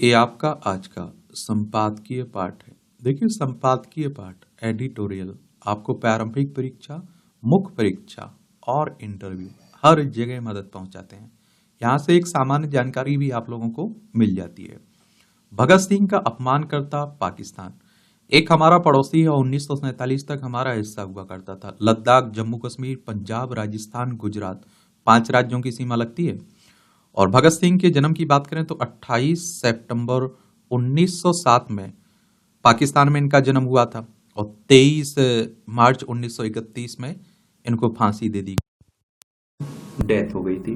ये आपका आज का संपादकीय पाठ है। देखिए, संपादकीय पाठ एडिटोरियल आपको प्रारंभिक परीक्षा, मुख्य परीक्षा और इंटरव्यू हर जगह मदद पहुंचाते हैं। यहाँ से एक सामान्य जानकारी भी आप लोगों को मिल जाती है। भगत सिंह का अपमान करता पाकिस्तान एक हमारा पड़ोसी है और 1947 तक हमारा हिस्सा हुआ करता था। लद्दाख, जम्मू कश्मीर, पंजाब, राजस्थान, गुजरात 5 राज्यों की सीमा लगती है। और भगत सिंह के जन्म की बात करें तो 28 सितंबर 1907 में पाकिस्तान में इनका जन्म हुआ था और 23 मार्च 1931 में इनको फांसी दे दी, डेथ हो गई थी।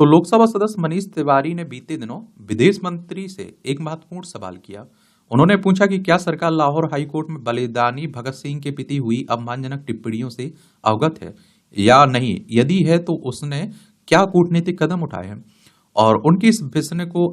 तो लोकसभा सदस्य मनीष तिवारी ने बीते दिनों विदेश मंत्री से एक महत्वपूर्ण सवाल किया। उन्होंने पूछा कि क्या सरकार लाहौर हाई कोर्ट में बलिदानी भगत सिंह के प्रति हुई अपमानजनक टिप्पणियों से अवगत है या नहीं। यदि है तो उसने क्या कूटनीतिक कदम उठाए हैं। और उनकी इस प्रश्न को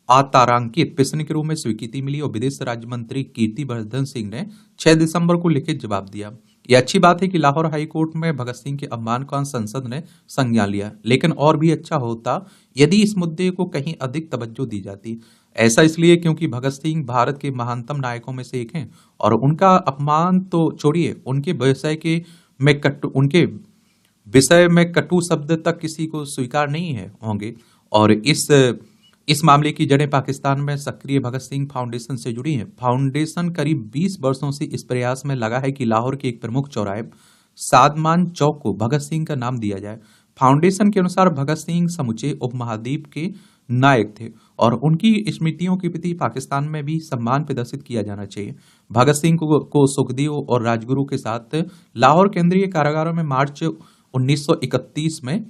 आतारांकित प्रश्न के रूप में स्वीकृति मिली और विदेश राज्य मंत्री कीर्तिवर्धन सिंह ने 6 दिसंबर को लिखित जवाब दिया। यह अच्छी बात है कि लाहौर हाई कोर्ट में भगत सिंह के अपमान का संसद ने संज्ञान लिया, लेकिन और भी अच्छा होता यदि इस मुद्दे को कहीं अधिक तवज्जो दी जाती। ऐसा इसलिए क्योंकि भगत सिंह भारत के महानतम नायकों में से एक हैं और उनका अपमान तो छोड़िए, उनके विषय में कटु शब्द तक किसी को स्वीकार नहीं है होंगे। और इस मामले की जड़ें पाकिस्तान में सक्रिय भगत सिंह फाउंडेशन से जुड़ी हैं। फाउंडेशन करीब 20 वर्षों से इस प्रयास में लगा है कि लाहौर के एक प्रमुख चौराहे सादमान चौक को भगत सिंह का नाम दिया जाए। फाउंडेशन के अनुसार भगत सिंह समूचे उपमहाद्वीप के नायक थे और उनकी स्मृतियों के प्रति पाकिस्तान में भी सम्मान प्रदर्शित किया जाना चाहिए। भगत सिंह को सुखदेव और राजगुरु के साथ लाहौर केंद्रीय कारागारों में मार्च 1931 में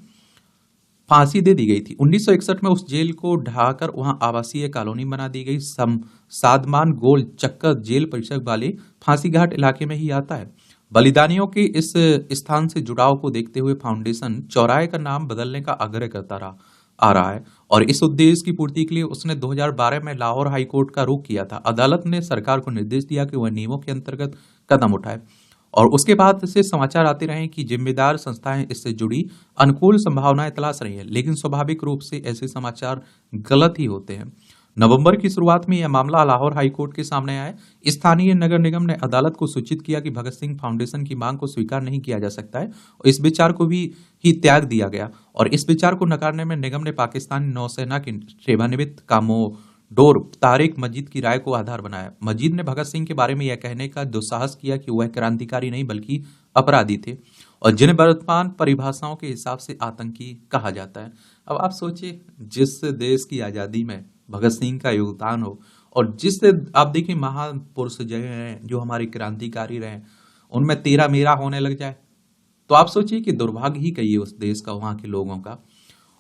फांसी दे दी गई थी। 1961 में उस जेल को ढहाकर वहां आवासीय कॉलोनी बना दी गई। सादमान गोल चक्कर जेल परिसर वाले फांसी घाट इलाके में ही आता है। बलिदानियों के इस स्थान से जुड़ाव को देखते हुए फाउंडेशन चौराहे का नाम बदलने का आग्रह करता आ रहा है और इस उद्देश्य की पूर्ति के लिए उसने 2012 में लाहौर हाई कोर्ट का रुख किया था। अदालत ने सरकार को निर्देश दिया कि वह नियमों के अंतर्गत कदम उठाए और उसके बाद से समाचार आते रहे कि जिम्मेदार संस्थाएं इससे जुड़ी अनुकूल संभावनाएं तलाश रही हैं, लेकिन स्वाभाविक रूप से ऐसे समाचार गलत ही होते हैं। नवंबर की शुरुआत में यह मामला लाहौर हाई कोर्ट के सामने आया। स्थानीय नगर निगम ने अदालत को सूचित किया कि भगत सिंह फाउंडेशन की मांग को स्वीकार नहीं किया जा सकता है और इस विचार को भी त्याग दिया गया और इस विचार को नकारने में निगम ने पाकिस्तानी नौसेना की सेवानिवृत्त कामोडोर तारिक मजीद की राय को आधार बनाया। मजीद ने भगत सिंह के बारे में यह कहने का दुस्साहस किया कि वह क्रांतिकारी नहीं बल्कि अपराधी थे और जिन्हें वर्तमान परिभाषाओं के हिसाब से आतंकी कहा जाता है। अब आप सोचिए, जिस देश की आजादी में भगत सिंह का योगदान हो और जिससे आप देखिए महापुरुष जो हैं, जो हमारे क्रांतिकारी रहे, उनमें तेरा मेरा होने लग जाए तो आप सोचिए कि दुर्भाग्य ही कहिए उस देश का, वहां के लोगों का।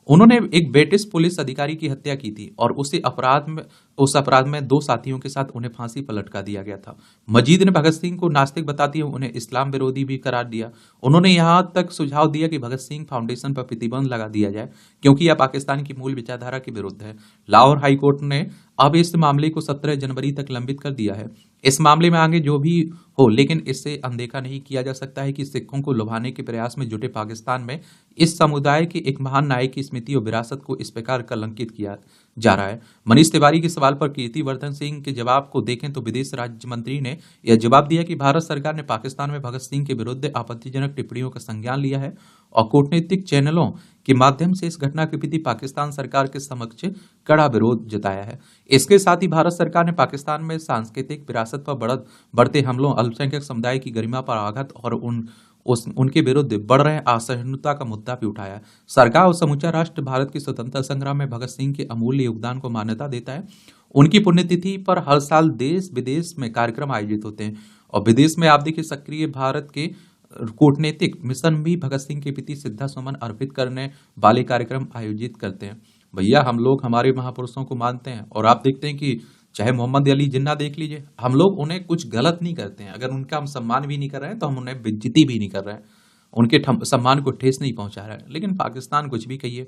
उन्होंने एक ब्रिटिश पुलिस अधिकारी की हत्या की थी और उस अपराध में 2 साथियों के साथ उन्हें फांसी पर लटका दिया गया था। मजीद ने भगत सिंह को नास्तिक बताते हुए उन्हें इस्लाम विरोधी भी करार दिया। उन्होंने यहां तक सुझाव दिया कि भगत सिंह फाउंडेशन पर प्रतिबंध लगा दिया जाए क्योंकि यह पाकिस्तान की मूल विचारधारा के विरुद्ध है। लाहौर हाई कोर्ट ने अब इस मामले को 17 जनवरी तक लंबित कर दिया है। इस मामले में आगे जो भी हो, लेकिन इससे अनदेखा नहीं किया जा सकता है कि सिखों को लुभाने के प्रयास में जुटे पाकिस्तान में इस समुदाय के एक महान नायक की स्मृति और विरासत को इस प्रकार कलंकित किया जा रहा है। मनीष तिवारी के सवाल पर कीर्तिवर्धन सिंह के जवाब को देखें तो विदेश राज्य मंत्री ने यह जवाब दिया कि भारत सरकार ने पाकिस्तान में भगत सिंह के विरुद्ध आपत्तिजनक टिप्पणियों का संज्ञान लिया है और कूटनीतिक चैनलों के माध्यम से इस घटना के प्रति पाकिस्तान सरकार के समक्ष कड़ा विरोध जताया है। इसके साथ ही भारत सरकार ने पाकिस्तान में सांस्कृतिक विरासत पर बढ़ते हमलों, अल्पसंख्यक समुदाय की गरिमा पर आघात और उनके विरुद्ध बढ़ रहे असहिष्णुता का मुद्दा भी उठाया। सरकार और समूचा राष्ट्र भारत की स्वतंत्रता संग्राम में भगत सिंह के अमूल्य योगदान को मान्यता देता है। उनकी पुण्यतिथि पर हर साल देश विदेश में कार्यक्रम आयोजित होते हैं और विदेश में आप देखिए सक्रिय भारत के कूटनीतिक मिशन भी भगत सिंह के प्रति श्रद्धा सुमन अर्पित करने वाले कार्यक्रम आयोजित करते हैं। भैया, हम लोग हमारे महापुरुषों को मानते हैं और आप देखते हैं कि चाहे मोहम्मद अली जिन्ना देख लीजिए, हम लोग उन्हें कुछ गलत नहीं करते हैं। अगर उनका हम सम्मान भी नहीं कर रहे हैं तो हम उन्हें बेइज्जती भी नहीं कर रहे हैं, उनके सम्मान को ठेस नहीं पहुंचा रहे हैं। लेकिन पाकिस्तान कुछ भी कहिए,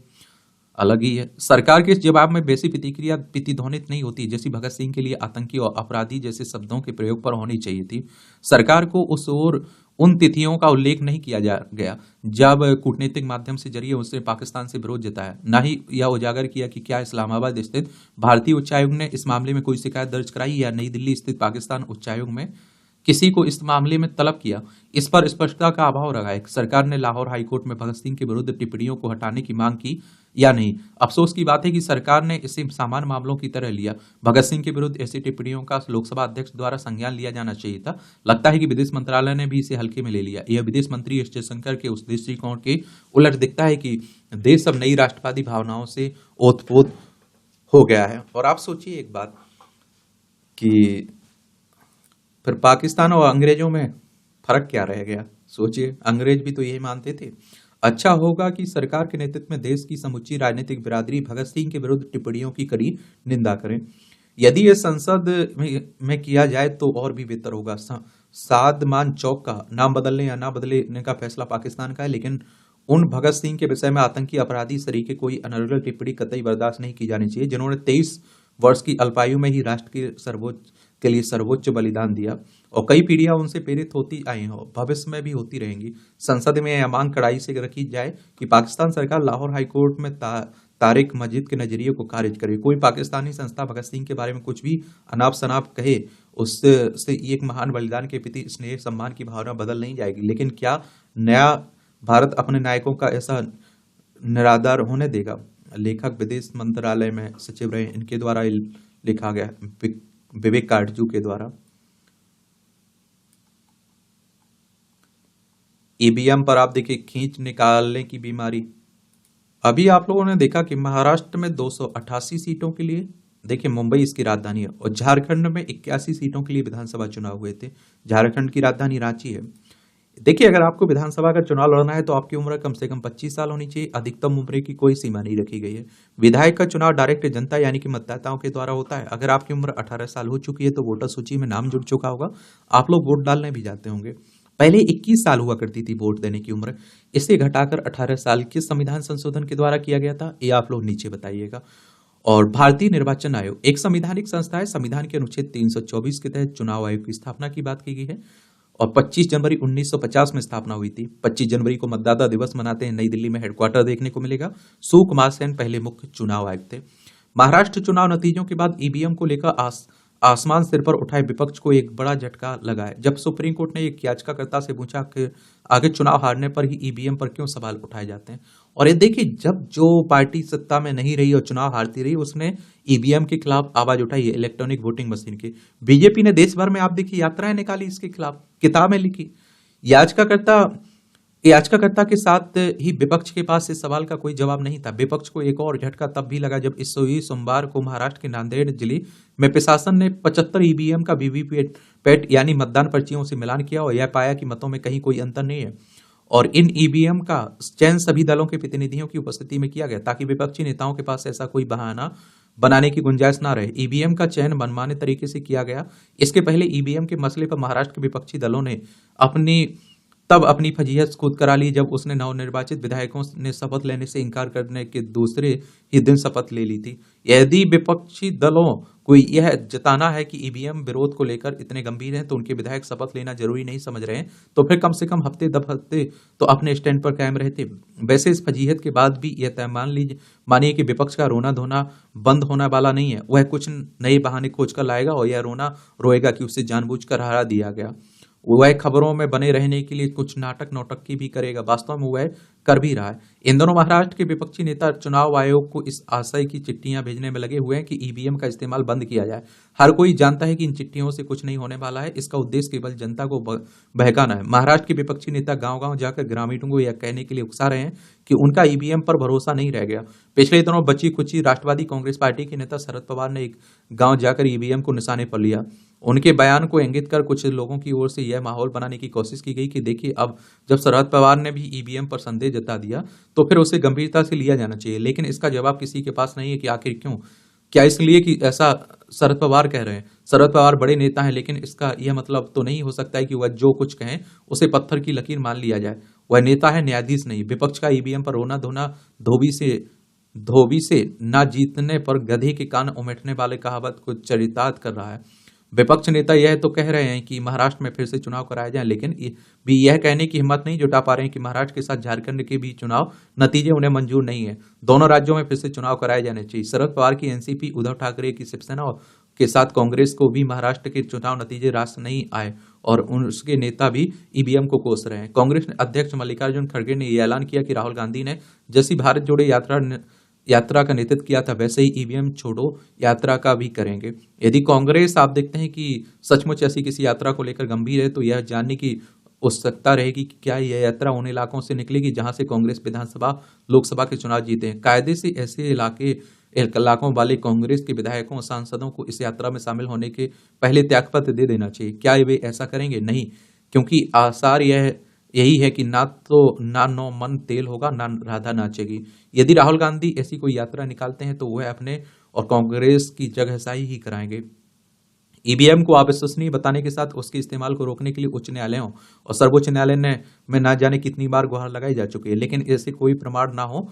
अलग ही है। सरकार के इस जवाब में वैसी प्रतिक्रिया प्रतिध्वनित नहीं होती जैसी भगत सिंह के लिए आतंकी और अपराधी जैसे शब्दों के प्रयोग पर होनी चाहिए थी। सरकार को उस ओर उन तिथियों का उल्लेख नहीं किया जा गया जब कूटनीतिक माध्यम से जरिए उसने पाकिस्तान से विरोध जताया, न ही यह उजागर किया कि क्या इस्लामाबाद स्थित भारतीय उच्चायोग ने इस मामले में कोई शिकायत दर्ज कराई या नई दिल्ली स्थित पाकिस्तान उच्चायोग में किसी को इस मामले में तलब किया। इस पर स्पष्टता का अभाव रहा है। सरकार ने लाहौर हाईकोर्ट में भगत सिंह के विरुद्ध टिप्पणियों को हटाने की मांग की या नहीं। अफसोस की बात है कि सरकार ने इसे सामान्य मामलों की तरह लिया। भगत सिंह के विरुद्ध ऐसी टिप्पणियों का लोकसभा अध्यक्ष द्वारा संज्ञान लिया जाना चाहिए था। लगता है कि विदेश मंत्रालय ने भी इसे हल्के में ले लिया। यह विदेश मंत्री एस जयशंकर के उस दृष्टिकोण के उलट दिखता है कि देश अब नई राष्ट्रवादी भावनाओं से ओतप्रोत हो गया है। और आप सोचिए एक बात कि फिर पाकिस्तान और अंग्रेजों में फर्क क्या रह गया? सोचिए, अंग्रेज भी तो यही मानते थे। अच्छा होगा कि सरकार के नेतृत्व में देश की समुची राजनीतिक बिरादरी भगत सिंह के विरुद्ध टिप्पणियों की कड़ी निंदा करें। यदि ये संसद में किया जाए तो और भी बेहतर होगा। सादमान चौक का नाम बदलने या ना बदलने का फैसला पाकिस्तान का है, लेकिन उन भगत सिंह के विषय में आतंकी अपराधी सरीके कोई अनर्गल टिप्पणी कतई बर्दाश्त नहीं की जानी चाहिए, जिन्होंने 23 वर्ष की अल्पायु में ही राष्ट्र के लिए सर्वोच्च बलिदान दिया और कई पीढ़ियां उनसे प्रेरित होती आई हैं, भविष्य में भी होती रहेंगी। संसद में यह मांग कड़ाई से रखी जाए कि पाकिस्तान सरकार लाहौर हाईकोर्ट में तारिक मस्जिद के नजरिए को खारिज करे। कोई पाकिस्तानी संस्था भगत सिंह के बारे में कुछ भी अनाप शनाप कहे, उससे एक महान बलिदान के प्रति स्नेह सम्मान की भावना बदल नहीं जाएगी। लेकिन क्या नया भारत अपने नायकों का ऐसा निरादर होने देगा? लेखक विदेश मंत्रालय में सचिव रहे, इनके द्वारा लिखा गया, विवेक काटजू के द्वारा। ईवीएम पर आप देखिए खींच निकालने की बीमारी। अभी आप लोगों ने देखा कि महाराष्ट्र में 288 सीटों के लिए, देखिए मुंबई इसकी राजधानी है, और झारखंड में 81 सीटों के लिए विधानसभा चुनाव हुए थे। झारखंड की राजधानी रांची है। देखिए, अगर आपको विधानसभा का चुनाव लड़ना है तो आपकी उम्र कम से कम 25 साल होनी चाहिए। अधिकतम उम्र की कोई सीमा नहीं रखी गई है। विधायक का चुनाव डायरेक्ट जनता यानी कि मतदाताओं के द्वारा होता है। अगर आपकी उम्र 18 साल हो चुकी है तो वोटर सूची में नाम जुड़ चुका होगा, आप लोग वोट डालने भी जाते होंगे। पहले 21 साल हुआ करती थी वोट देने की उम्र, इसे घटाकर 18 साल किस संविधान संशोधन के द्वारा किया गया था, ये आप लोग नीचे बताइएगा। और भारतीय निर्वाचन आयोग एक संवैधानिक संस्था है। संविधान के अनुच्छेद 324 के तहत चुनाव आयोग की स्थापना की बात की गई है और 25 जनवरी 1950 में स्थापना हुई थी। 25 जनवरी को मतदाता दिवस मनाते हैं। नई दिल्ली में हेडक्वार्टर देखने को मिलेगा। सुकुमार सेन पहले मुख्य चुनाव आयुक्त थे। महाराष्ट्र चुनाव नतीजों के बाद ईवीएम को लेकर आसमान सिर पर उठाए विपक्ष को एक बड़ा झटका लगा है। जब सुप्रीम कोर्ट ने एक याचिकाकर्ता से पूछा कि आगे चुनाव हारने पर ही ईवीएम पर क्यों सवाल उठाए जाते हैं, और ये देखिए, जब जो पार्टी सत्ता में नहीं रही और चुनाव हारती रही उसने ईवीएम के खिलाफ आवाज उठाई है, इलेक्ट्रॉनिक वोटिंग मशीन की। बीजेपी ने देश भर में आप देखिए यात्राएं निकाली इसके खिलाफ, किताबें लिखी। याचिकाकर्ता के साथ ही विपक्ष के पास इस सवाल का कोई जवाब नहीं था। विपक्ष को एक और झटका तब भी लगा जब इस सोमवार को महाराष्ट्र के नांदेड़ जिले में प्रशासन ने 75 ईवीएम का वीवीपैट यानी मतदान पर्चियों से मिलान किया और यह पाया कि मतों में कहीं कोई अंतर नहीं है। और इन ईवीएम का चयन सभी दलों के प्रतिनिधियों की उपस्थिति में किया गया ताकि विपक्षी नेताओं के पास ऐसा कोई बहाना बनाने की गुंजाइश ना रहे। ईवीएम का चयन मनमाने तरीके से किया गया। इसके पहले ईवीएम के मसले पर महाराष्ट्र के विपक्षी दलों ने अपनी फजीहत खुद करा ली जब उसने नवनिर्वाचित विधायकों ने शपथ लेने से इनकार करने के दूसरे ही दिन शपथ ले ली थी। यदि विपक्षी दलों को यह जताना है कि ईवीएम विरोध को लेकर इतने गंभीर हैं तो उनके विधायक शपथ लेना जरूरी नहीं समझ रहे हैं, तो फिर कम से कम हफ्ते 10 हफ्ते तो अपने स्टैंड पर कायम रहते। वैसे इस फजीहत के बाद भी यह तय मानिए कि विपक्ष का रोना धोना बंद होने वाला नहीं है। वह कुछ नए बहाने खोज कर लाएगा और यह रोना रोएगा कि उसे जानबूझकर हरा दिया गया। वह खबरों में बने रहने के लिए कुछ नाटक नौटंकी भी करेगा। वास्तव में वह कर भी रहा है। इन दोनों महाराष्ट्र के विपक्षी नेता चुनाव आयोग को इस आशय की चिट्ठियां भेजने में लगे हुए हैं कि ईवीएम का इस्तेमाल बंद किया जाए। हर कोई जानता है कि इन चिट्ठियों से कुछ नहीं होने वाला है। इसका उद्देश्य केवल जनता को बहकाना है। महाराष्ट्र के विपक्षी नेता गांव-गांव जाकर ग्रामीणों को यह कहने के लिए उकसा रहे हैं कि उनका ईवीएम पर भरोसा नहीं रह गया। पिछले दिनों बची खुची राष्ट्रवादी कांग्रेस पार्टी के नेता शरद पवार ने एक गांव जाकर ईवीएम को निशाने पर लिया। उनके बयान को इंगित कर कुछ लोगों की ओर से यह माहौल बनाने की कोशिश की गई कि देखिए, अब जब शरद पवार ने भी ईवीएम पर संदेह जता दिया तो फिर उसे गंभीरता से लिया जाना चाहिए। लेकिन इसका जवाब किसी के पास नहीं है कि आखिर क्यों। क्या इसलिए कि ऐसा शरद पवार कह रहे हैं? शरद पवार बड़े नेता हैं, लेकिन इसका यह मतलब तो नहीं हो सकता है कि वह जो कुछ कहें उसे पत्थर की लकीर मान लिया जाए। वह नेता है, न्यायाधीश नहीं। विपक्ष का ईवीएम पर रोना धोना धोबी से ना जीतने पर गधे के कान उमेटने वाले कहावत को चरितार्थ कर रहा है। विपक्ष नेता यह तो कह रहे हैं कि महाराष्ट्र में फिर से चुनाव कराए जाएं, लेकिन भी यह कहने की हिम्मत नहीं जुटा पा रहे हैं कि महाराष्ट्र के साथ झारखंड के भी चुनाव नतीजे उन्हें मंजूर नहीं है। दोनों राज्यों में फिर से चुनाव कराए जाने चाहिए। शरद पवार की एनसीपी, उद्धव ठाकरे की शिवसेना के साथ कांग्रेस को भी महाराष्ट्र के चुनाव नतीजे रास नहीं आए और उसके नेता भी ईवीएम को कोस रहे हैं। कांग्रेस अध्यक्ष मल्लिकार्जुन खड़गे ने यह ऐलान किया कि राहुल गांधी ने जैसी भारत जोड़ो यात्रा का नेतृत्व किया था, वैसे ही ईवीएम छोड़ो यात्रा का भी करेंगे। यदि कांग्रेस आप देखते हैं कि सचमुच ऐसी किसी यात्रा को लेकर गंभीर है, तो यह जानने की उत्सुकता रहेगी कि क्या यह यात्रा उन इलाकों से निकलेगी जहां से कांग्रेस विधानसभा, लोकसभा के चुनाव जीते हैं। कायदे से ऐसे इलाकों वाले कांग्रेस के विधायकों और सांसदों को इस यात्रा में शामिल होने के पहले त्यागपत्र दे देना चाहिए। क्या वे ऐसा करेंगे? नहीं, क्योंकि आसार यही है कि ना नौ मन तेल होगा, ना राधा नाचेगी। यदि राहुल गांधी ऐसी कोई यात्रा निकालते हैं तो वह अपने और कांग्रेस की जगहसाही ही कराएंगे। ईवीएम को अविश्वसनीय बताने के साथ उसके इस्तेमाल को रोकने के लिए उच्च न्यायालयों और सर्वोच्च न्यायालय में ना जाने कितनी बार गुहार लगाई जा चुकी है, लेकिन ऐसे कोई प्रमाण ना हो,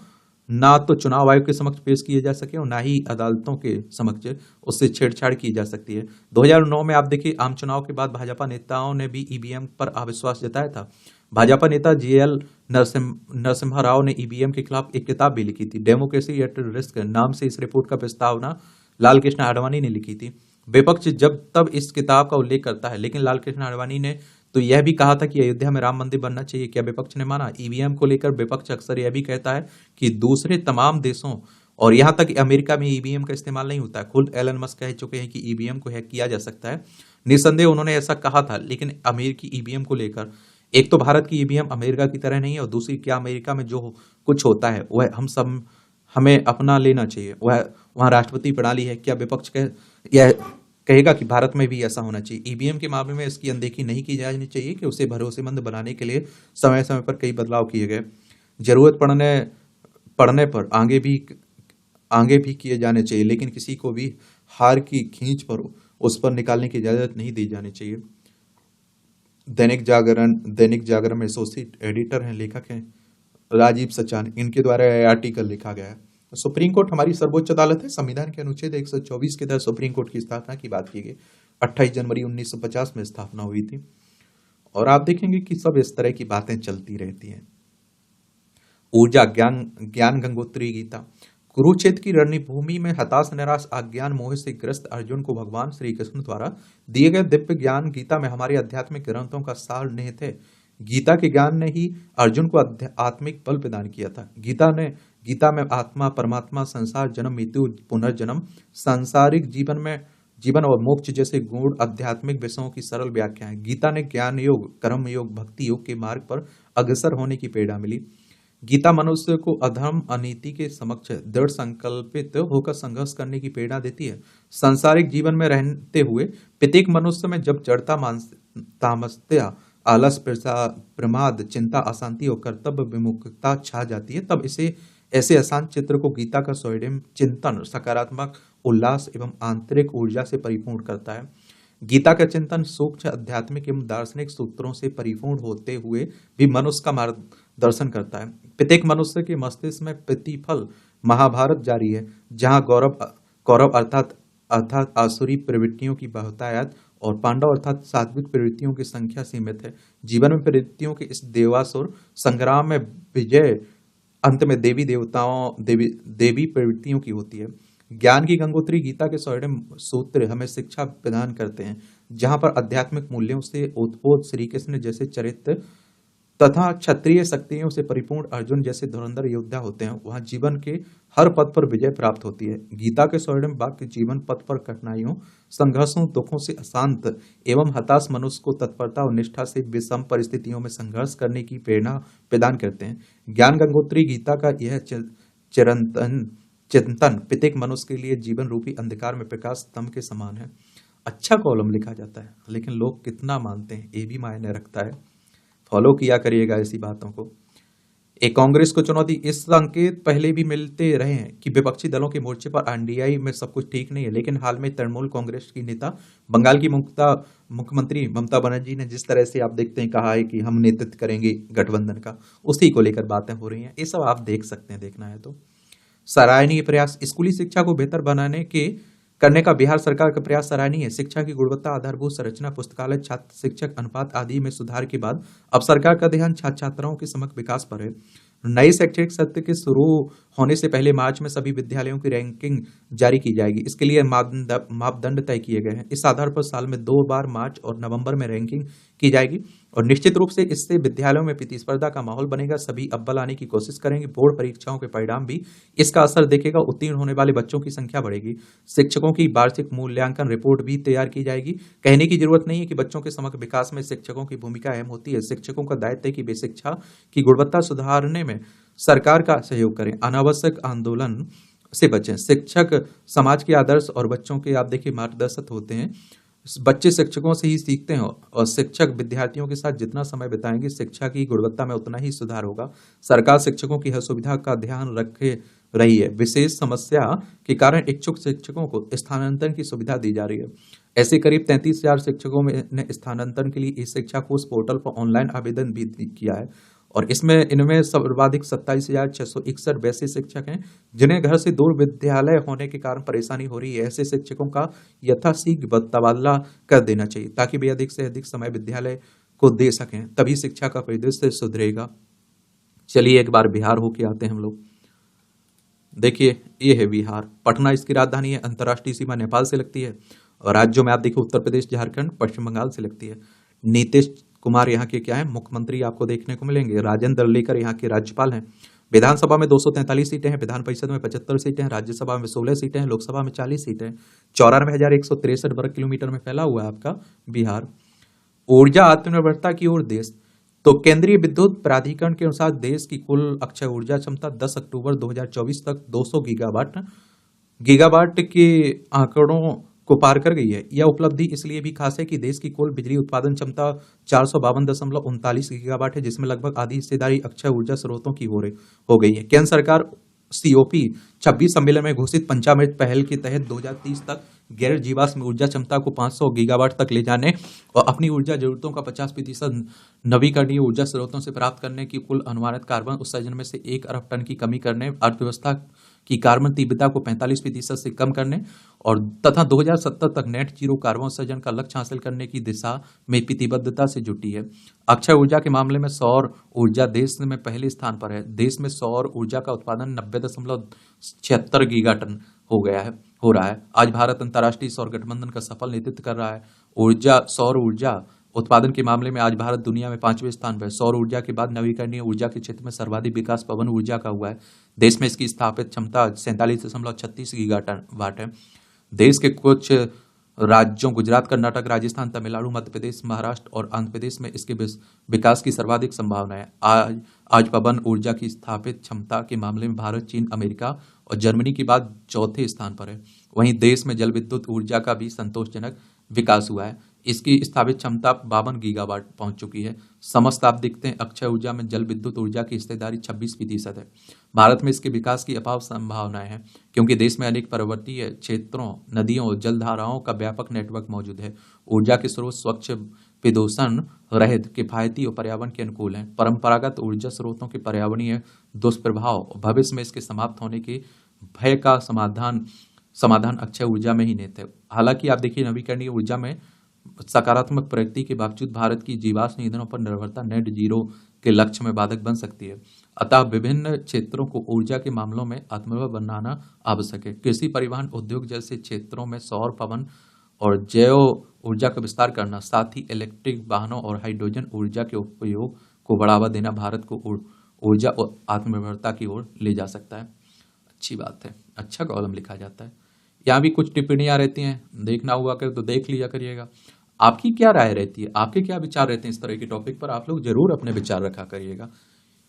ना तो चुनाव आयोग के समक्ष पेश किए जा सके और ना ही अदालतों के समक्ष उससे छेड़छाड़ की जा सकती है। 2009 में आप देखिए, आम चुनाव के बाद भाजपा नेताओं ने भी ईवीएम पर अविश्वास जताया था। भाजपा नेता जीएल नरसिम्हा राव ने ईवीएम के खिलाफ एक किताब भी लिखी थी। डेमोक्रेसी एट रिस्क नाम से इस रिपोर्ट का प्रस्तावना लाल कृष्ण आडवाणी ने लिखी थी। विपक्ष जब तब इस किताब का उल्लेख करता है, लेकिन लाल कृष्ण आडवाणी ने तो यह भी कहा था कि अयोध्या में राम मंदिर बनना चाहिए। क्या विपक्ष ने माना? ईवीएम को लेकर विपक्ष अक्सर यह भी कहता है कि दूसरे तमाम देशों और यहां तक अमेरिका में ईवीएम का इस्तेमाल नहीं होता है। खुद एलन मस्क कह चुके हैं कि ईवीएम को हैक किया जा सकता है। निस्संदेह उन्होंने ऐसा कहा था, लेकिन अमेरिकी ईवीएम को लेकर एक तो भारत की ईवीएम अमेरिका की तरह नहीं है, और दूसरी, क्या अमेरिका में जो कुछ होता है वह हमें अपना लेना चाहिए? वह वहां राष्ट्रपति प्रणाली है। क्या विपक्ष यह कहेगा कि भारत में भी ऐसा होना चाहिए? ईवीएम के मामले में इसकी अनदेखी नहीं की जानी चाहिए कि उसे भरोसेमंद बनाने के लिए समय समय पर कई बदलाव किए गए। जरूरत पड़ने पर आगे भी किए जाने चाहिए, लेकिन किसी को भी हार की खींच पर उस पर निकालने की इजाजत नहीं दी जानी चाहिए। दैनिक जागरण में एसोसिएट एडिटर हैं, लेखक हैं राजीव सचान, इनके द्वारा यह आर्टिकल लिखा गया है। सुप्रीम कोर्ट हमारी सर्वोच्च अदालत है। संविधान के अनुच्छेद 124 के तहत सुप्रीम कोर्ट की स्थापना की बात की गई। 28 जनवरी 1950 में स्थापना हुई थी। और आप देखेंगे कि सब इस तरह की बातें चलती रहती हैं। ऊर्जा, ज्ञान गंगोत्री गीता। कुरुक्षेत्र की रणभूमि में हताश, निराश, अज्ञान मोह से ग्रस्त अर्जुन को भगवान श्री कृष्ण द्वारा दिए गए दिव्य ज्ञान गीता में हमारे आध्यात्मिक ग्रंथों का सार निहित है। गीता के ज्ञान ने ही अर्जुन को आत्मिक बल प्रदान किया था। गीता में आत्मा, परमात्मा, संसार, जन्म, मृत्यु, पुनर्जन्म, सांसारिक जीवन और मोक्ष जैसे गूढ़ आध्यात्मिक विषयों की सरल व्याख्या है। गीता ने ज्ञान योग, कर्म योग, भक्ति योग के मार्ग पर अग्रसर होने की प्रेरणा मिली। गीता मनुष्य को अधर्म, अनीति के समक्ष दृढ़ संकल्पित होकर संघर्ष करने की प्रेरणा देती है। सांसारिक जीवन में रहते हुए प्रत्येक मनुष्य में जब जड़ता, तामस्या, आलस, प्रमाद, चिंता, अशांति और कर्तव्य विमुखता छा जाती है, तब ऐसे अशांत चित्र को गीता का स्वर्णिम चिंतन सकारात्मक उल्लास एवं आंतरिक ऊर्जा से परिपूर्ण करता है। गीता का चिंतन सूक्ष्म आध्यात्मिक एवं दार्शनिक सूत्रों से परिपूर्ण होते हुए भी मनुष्य का मार्गदर्शन करता है। प्रत्येक मनुष्य के मस्तिष्क में प्रतिफल महाभारत जारी है, जहाँ कौरव अर्थात आसुरी प्रवृत्तियों की बहुतायत और पांडव अर्थात सात्विक प्रवृत्तियों की संख्या सीमित है। जीवन में प्रवृत्तियों के इस देवासुर संग्राम में विजय अंत में देवी प्रवृत्तियों की होती है। ज्ञान की गंगोत्री गीता के स्वर्णिम सूत्र हमें शिक्षा प्रदान करते हैं, जहां पर आध्यात्मिक मूल्यों से उत्पोत श्री कृष्ण जैसे चरित्र तथा क्षत्रिय शक्तियों से परिपूर्ण अर्जुन जैसे धुरंधर योद्धा होते हैं, वहां जीवन के हर पथ पर विजय प्राप्त होती है। गीता के स्वर्णिम वाक्य जीवन पथ पर कठिनाइयों, संघर्षों, दुखों से अशांत एवं हताश मनुष्य को तत्परता और निष्ठा से विषम परिस्थितियों में संघर्ष करने की प्रेरणा प्रदान करते हैं। ज्ञान गंगोत्री गीता का यह चिंतन प्रत्येक मनुष्य के लिए जीवन रूपी अंधकार में प्रकाश स्तंभ के समान है। अच्छा कॉलम लिखा जाता है, लेकिन लोग कितना मानते हैं ये भी मायने रखता है। फॉलो किया करिएगा ऐसी बातों को। एक कांग्रेस को चुनौती। इस संकेत पहले भी मिलते रहे हैं कि विपक्षी दलों के मोर्चे पर एनडीए में सब कुछ ठीक नहीं है, लेकिन हाल में तृणमूल कांग्रेस की नेता बंगाल की मुख्यमंत्री ममता बनर्जी ने जिस तरह से आप देखते हैं कहा है कि हम नेतृत्व करेंगे गठबंधन का, उसी को लेकर बातें हो रही हैं। ये सब आप देख सकते हैं, देखना है तो। सराहनीय प्रयास। स्कूली शिक्षा को बेहतर बनाने के करने का बिहार सरकार का प्रयास सराहनीय है। शिक्षा की गुणवत्ता, आधारभूत संरचना, पुस्तकालय, छात्र शिक्षक अनुपात आदि में सुधार के बाद अब सरकार का ध्यान छात्र छात्राओं के समग्र विकास पर है। नए शैक्षणिक सत्र के शुरू होने से पहले मार्च में सभी विद्यालयों की रैंकिंग जारी की जाएगी। इसके लिए मापदंड तय किए गए हैं। इस आधार पर साल में 2 बार मार्च और नवंबर में रैंकिंग की जाएगी और निश्चित रूप से इससे विद्यालयों में प्रतिस्पर्धा का माहौल बनेगा। सभी अव्वल आने की कोशिश करेंगे। बोर्ड परीक्षाओं के परिणाम भी इसका असर देखेगा। उत्तीर्ण होने वाले बच्चों की संख्या बढ़ेगी। शिक्षकों की वार्षिक मूल्यांकन रिपोर्ट भी तैयार की जाएगी। कहने की जरूरत नहीं है कि बच्चों के समग्र विकास में शिक्षकों की भूमिका अहम होती है। शिक्षकों का दायित्व है कि वे शिक्षा की गुणवत्ता सुधारने में सरकार का सहयोग करें, अनावश्यक आंदोलन से बचें। शिक्षक समाज के आदर्श और बच्चों के, आप देखिए, मार्गदर्शक होते हैं। बच्चे शिक्षकों से ही सीखते हैं और शिक्षक विद्यार्थियों के साथ जितना समय बिताएंगे शिक्षा की गुणवत्ता में उतना ही सुधार होगा। सरकार शिक्षकों की हर सुविधा का ध्यान रखे रही है। विशेष समस्या के कारण इच्छुक शिक्षकों को स्थानांतरण की सुविधा दी जा रही है। ऐसे करीब 33,000 शिक्षकों ने स्थानांतरण के लिए इस शिक्षा कोष पोर्टल पर ऑनलाइन आवेदन भी किया है और इनमें सर्वाधिक 27,661 वैसे शिक्षक हैं जिन्हें घर से दूर विद्यालय होने के कारण परेशानी हो रही है। ऐसे शिक्षकों का यथाशीघ्र तबादला कर देना चाहिए ताकि वे अधिक से अधिक समय विद्यालय को दे सकें, तभी शिक्षा का परिदृश्य सुधरेगा। चलिए एक बार बिहार होके आते हैं हम लोग। देखिए ये है बिहार। पटना इसकी राजधानी है। अंतर्राष्ट्रीय सीमा नेपाल से लगती है और राज्यों में आप देखिए उत्तर प्रदेश, झारखंड, पश्चिम बंगाल से लगती है। नीतीश कुमार यहाँ के क्या है, मुख्यमंत्री आपको देखने को मिलेंगे। राजेंद्र लेकर यहाँ के राज्यपाल हैं। विधानसभा में 243 सीटें हैं, विधान परिषद में 75 सीटें हैं, राज्यसभा में 16 सीटें हैं, लोकसभा में 40 सीटें। 94,163 वर्ग किलोमीटर में फैला हुआ है आपका बिहार। ऊर्जा आत्मनिर्भरता की ओर देश। तो केंद्रीय विद्युत प्राधिकरण के अनुसार देश की कुल अक्षय ऊर्जा क्षमता 10 अक्टूबर 2024 तक 200 गीगावाट के आंकड़ों को पार कर गई है। यह उपलब्धि इसलिए भी खास है कि देश की कुल बिजली उत्पादन क्षमता 452.39 गीगावाट है, जिसमें लगभग आधी हिस्सेदारी अक्षय ऊर्जा स्रोतों की हो गई है। केंद्र सरकार COP 26 सम्मेलन में घोषित पंचामृत पहल के तहत 2030 तक गैर जीवाश्म ऊर्जा क्षमता को 500 गीगावाट तक ले जाने और अपनी ऊर्जा जरूरतों का 50% नवीकरणीय ऊर्जा स्रोतों से प्राप्त करने की कुल अनुमानित कार्बन उत्सर्जन में से 1 अरब टन की कमी करने, अर्थव्यवस्था की कार्बन तीव्रता को 45% से कम करने और तथा 2070 तक नेट जीरो कार्बन उत्सर्जन का लक्ष्य हासिल करने की दिशा में प्रतिबद्धता से जुटी है। अक्षय ऊर्जा के मामले में सौर ऊर्जा देश में पहले स्थान पर है। देश में सौर ऊर्जा का उत्पादन 90.76 गीगाटन हो रहा है। आज भारत अंतर्राष्ट्रीय सौर गठबंधन का सफल नेतृत्व कर रहा है। सौर ऊर्जा उत्पादन के मामले में आज भारत दुनिया में 5वें स्थान पर है। सौर ऊर्जा के बाद नवीकरणीय ऊर्जा के क्षेत्र में सर्वाधिक विकास पवन ऊर्जा का हुआ है। देश में इसकी स्थापित क्षमता 47.36 गीगावाट है। देश के कुछ राज्यों गुजरात, कर्नाटक, राजस्थान, तमिलनाडु, मध्य प्रदेश, महाराष्ट्र और आंध्र प्रदेश में इसके विकास की सर्वाधिक संभावना है। आज पवन ऊर्जा की स्थापित क्षमता के मामले में भारत, चीन, अमेरिका और जर्मनी के बाद चौथे स्थान पर है। वहीं देश में जल विद्युत ऊर्जा का भी संतोषजनक विकास हुआ है। इसकी स्थापित क्षमता 52 गीगावाट पहुंच चुकी है। समस्त आप देखते हैं अक्षय ऊर्जा में जल विद्युत ऊर्जा की हिस्सेदारी 26% है। भारत में इसके विकास की अपार संभावनाएं हैं क्योंकि देश में अनेक पर्वतीय क्षेत्रों, नदियों और जलधाराओं का व्यापक नेटवर्क मौजूद है। ऊर्जा के स्रोत स्वच्छ, प्रदूषण रहित, किफायती और पर्यावरण के अनुकूल हैं। परंपरागत ऊर्जा स्रोतों के पर्यावरणीय दुष्प्रभाव भविष्य में इसके समाप्त होने के भय का समाधान अक्षय ऊर्जा में ही निहित है। हालांकि आप देखिए नवीकरणीय ऊर्जा में सकारात्मक प्रगति के बावजूद भारत की जीवाश्म ईंधनों पर निर्भरता नेट जीरो के लक्ष्य में बाधक बन सकती है। अतः विभिन्न क्षेत्रों को ऊर्जा के मामलों में आत्मनिर्भर बनाना आवश्यक है। कृषि, परिवहन, उद्योग जैसे क्षेत्रों में सौर, पवन और जैव ऊर्जा का विस्तार करना, साथ ही इलेक्ट्रिक वाहनों और हाइड्रोजन ऊर्जा के उपयोग को बढ़ावा देना भारत को ऊर्जा और आत्मनिर्भरता की ओर ले जा सकता है। अच्छी बात है, अच्छा कॉलम लिखा जाता है। यहाँ भी कुछ टिप्पणियां रहती हैं, देखना हुआ कर तो देख लिया करिएगा। आपकी क्या राय रहती है, आपके क्या विचार रहते हैं इस तरह के टॉपिक पर, आप लोग जरूर अपने विचार रखा करिएगा।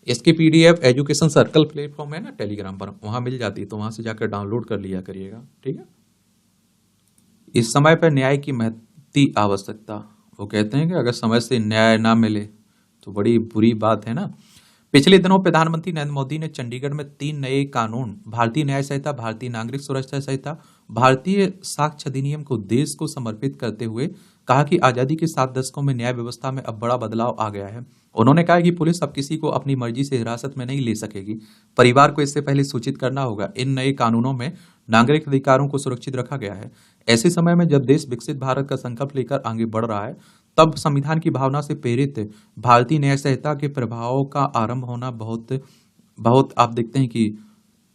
इसकी PDF एजुकेशन सर्कल प्लेटफॉर्म है ना टेलीग्राम पर, वहां मिल जाती है, तो वहां से जाकर डाउनलोड कर लिया करिएगा। ठीक है। इस समय पर न्याय की महती आवश्यकता। वो कहते हैं कि अगर समय से न्याय ना मिले तो बड़ी बुरी बात है ना। पिछले दिनों प्रधानमंत्री नरेंद्र मोदी ने चंडीगढ़ में 3 नए कानून, भारतीय न्याय संहिता, भारतीय नागरिक सुरक्षा संहिता, भारतीय साक्ष्य अधिनियम को देश को समर्पित करते हुए कहा कि आजादी के 7 दशकों में न्याय व्यवस्था में अब बड़ा बदलाव आ गया है। उन्होंने कहा कि पुलिस अब किसी को अपनी मर्जी से हिरासत में नहीं ले सकेगी। परिवार को इससे पहले सूचित करना होगा। इन नए कानूनों में नागरिक अधिकारों को सुरक्षित रखा गया है। ऐसे समय में जब देश विकसित भारत का संकल्प लेकर आगे बढ़ रहा है, तब संविधान की भावना से प्रेरित भारतीय न्याय संहिता के प्रभावों का आरंभ होना बहुत बहुत आप देखते हैं कि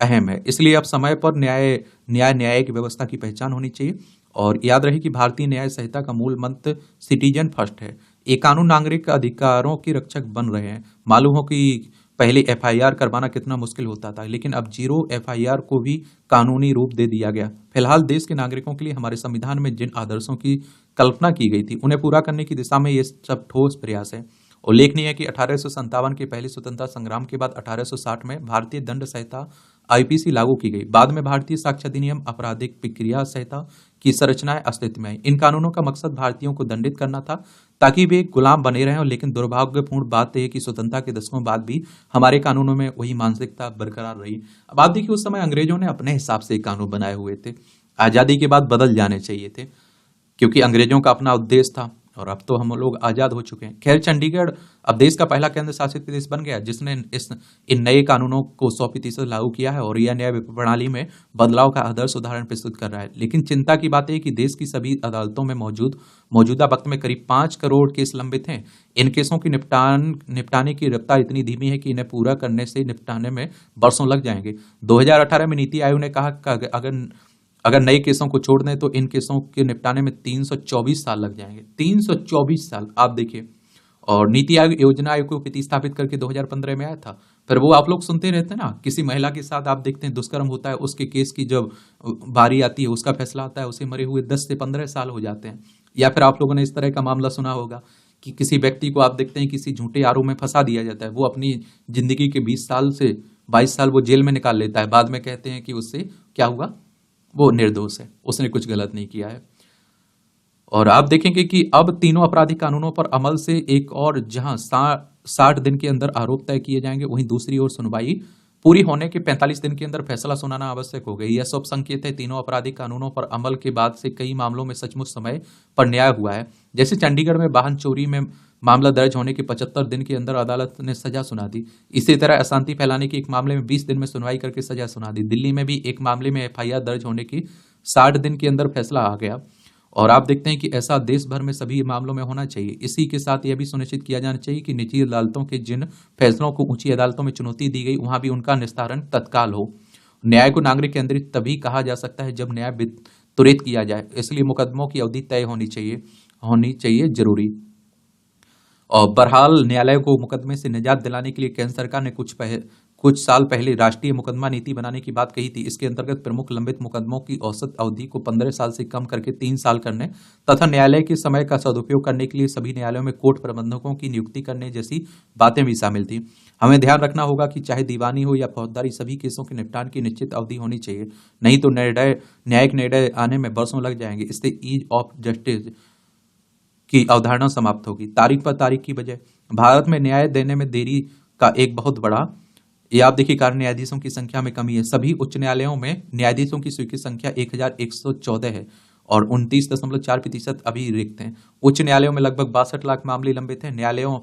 अहम है। इसलिए अब समय पर न्यायिक व्यवस्था की पहचान होनी चाहिए। और याद रहे कि भारतीय न्याय संहिता का मूल मंत्र सिटीजन फर्स्ट है। ये कानून नागरिक अधिकारों के रक्षक बन रहे हैं। मालूम हो कि पहले एफआईआर करवाना कितना मुश्किल होता था, लेकिन अब जीरो एफआईआर को भी कानूनी रूप दे दिया गया। फिलहाल देश के नागरिकों के लिए हमारे संविधान में जिन आदर्शों की कल्पना की गई थी, उन्हें पूरा करने की दिशा में ये सब ठोस प्रयास है। उल्लेखनीय है कि 1857 के पहले स्वतंत्रता संग्राम के बाद 1860 में भारतीय दंड संहिता आईपीसी लागू की गई। बाद में भारतीय साक्ष्य अधिनियम, आपराधिक प्रक्रिया संहिता की संरचनाएं अस्तित्व में आई। इन कानूनों का मकसद भारतीयों को दंडित करना था ताकि वे गुलाम बने रहें। लेकिन दुर्भाग्यपूर्ण बात है कि स्वतंत्रता के दशकों बाद भी हमारे कानूनों में वही मानसिकता बरकरार रही। अब आप देखिए, उस समय अंग्रेजों ने अपने हिसाब से कानून बनाए हुए थे। आजादी के बाद बदल जाने चाहिए थे, क्योंकि अंग्रेजों का अपना उद्देश्य था और अब तो हम लोग आजाद हो चुके हैं। खैर, चंडीगढ़ अब देश का पहला केंद्र शासित प्रदेश बन गया जिसने इन नए कानूनों को 100% लागू किया है और यह न्याय प्रणाली में बदलाव का आदर्श उदाहरण प्रस्तुत कर रहा है। लेकिन चिंता की बात है कि देश की सभी अदालतों में मौजूदा वक्त में करीब 5 करोड़ केस लंबित हैं। इन केसों की निपटाने की रफ्तार इतनी धीमी है कि इन्हें पूरा करने से निपटाने में वर्षों लग जाएंगे। 2018 में नीति आयोग ने कहा कि अगर नए केसों को छोड़ दें तो इन केसों के निपटाने में 324 साल लग जाएंगे। 324 साल, आप देखिए। और नीति आयोग योजना आयोग को प्रतिस्थापित करके 2015 में आया था। फिर वो आप लोग सुनते रहते हैं ना, किसी महिला के साथ आप देखते हैं दुष्कर्म होता है, उसके केस की जब बारी आती है, उसका फैसला आता है, उसे मरे हुए 10 से 15 साल हो जाते हैं। या फिर आप लोगों ने इस तरह का मामला सुना होगा कि किसी व्यक्ति को आप देखते हैं किसी झूठे आरोप में फंसा दिया जाता है। वो अपनी जिंदगी के 20 साल से 22 साल वो जेल में निकाल लेता है। बाद में कहते हैं कि उससे क्या हुआ, वो निर्दोष है, उसने कुछ गलत नहीं किया है। और आप देखेंगे कि अब तीनों आपराधिक कानूनों पर अमल से एक और, जहां 60 दिन के अंदर आरोप तय किए जाएंगे, वहीं दूसरी ओर सुनवाई पूरी होने के 45 दिन के अंदर फैसला सुनाना आवश्यक हो गई। यह सब संकेत है तीनों आपराधिक कानूनों पर अमल के बाद से कई मामलों में सचमुच समय पर न्याय हुआ है। जैसे चंडीगढ़ में वाहन चोरी में मामला दर्ज होने के 75 दिन के अंदर अदालत ने सजा सुना दी। इसी तरह अशांति फैलाने के एक मामले में 20 दिन में सुनवाई करके सजा सुना दी। दिल्ली में भी एक मामले में एफआईआर दर्ज होने की 60 दिन के अंदर फैसला आ गया। और आप देखते हैं कि ऐसा देश भर में सभी मामलों में होना चाहिए। इसी के साथ यह भी सुनिश्चित किया जाना चाहिए कि निजी अदालतों के जिन फैसलों को ऊंची अदालतों में चुनौती दी गई, वहां भी उनका निस्तारण तत्काल हो। न्याय को नागरिक केंद्रित तभी कहा जा सकता है जब न्याय त्वरित किया जाए। इसलिए मुकदमों की अवधि तय होनी चाहिए जरूरी। और बहरहाल न्यायालय को मुकदमे से निजात दिलाने के लिए केंद्र सरकार ने कुछ साल पहले राष्ट्रीय मुकदमा नीति बनाने की बात कही थी। इसके अंतर्गत प्रमुख लंबित मुकदमों की औसत अवधि को 15 साल से कम करके 3 साल करने तथा न्यायालय के समय का सदुपयोग करने के लिए सभी न्यायालयों में कोर्ट प्रबंधकों की नियुक्ति करने जैसी बातें भी शामिल थी। हमें ध्यान रखना होगा कि चाहे दीवानी हो या फौजदारी, सभी केसों के निपटान की निश्चित अवधि होनी चाहिए, नहीं तो न्यायिक निर्णय आने में वर्षों लग जाएंगे। इससे ईज ऑफ जस्टिस की अवधारणा समाप्त होगी। तारीख पर तारीख की बजाय भारत में न्याय देने में देरी का एक बहुत बड़ा, ये आप देखिए, कारण न्यायाधीशों की संख्या में कमी है। सभी उच्च न्यायालयों में न्यायाधीशों की स्वीकृत संख्या 1114 है और 29.4% अभी रिक्त हैं। उच्च न्यायालयों में लगभग 62 लाख मामले लंबित हैं। न्यायालयों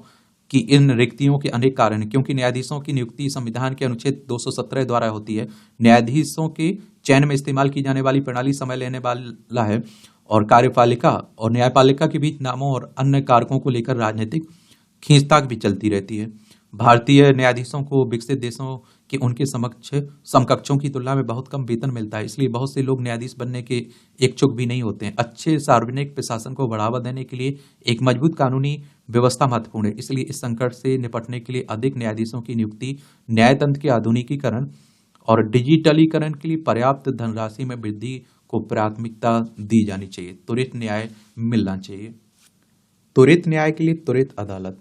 की इन रिक्तियों के अनेक कारण हैं, क्योंकि न्यायाधीशों की नियुक्ति संविधान के अनुच्छेद 217 द्वारा होती है। न्यायाधीशों के चयन में इस्तेमाल की जाने वाली प्रणाली समय लेने वाला है और कार्यपालिका और न्यायपालिका के बीच नामों और अन्य कारकों को लेकर राजनीतिक खींचतान भी चलती रहती है। भारतीय न्यायाधीशों को विकसित देशों के उनके समकक्षों की तुलना में बहुत कम वेतन मिलता है। इसलिए बहुत से लोग न्यायाधीश बनने के इच्छुक भी नहीं होते हैं। अच्छे सार्वजनिक प्रशासन को बढ़ावा देने के लिए एक मजबूत कानूनी व्यवस्था महत्वपूर्ण है। इसलिए इस संकट से निपटने के लिए अधिक न्यायाधीशों की नियुक्ति, न्यायतंत्र के आधुनिकीकरण और डिजिटलीकरण के लिए पर्याप्त धनराशि में वृद्धि को प्राथमिकता दी जानी चाहिए। त्वरित न्याय मिलना चाहिए। त्वरित न्याय के लिए त्वरित अदालत।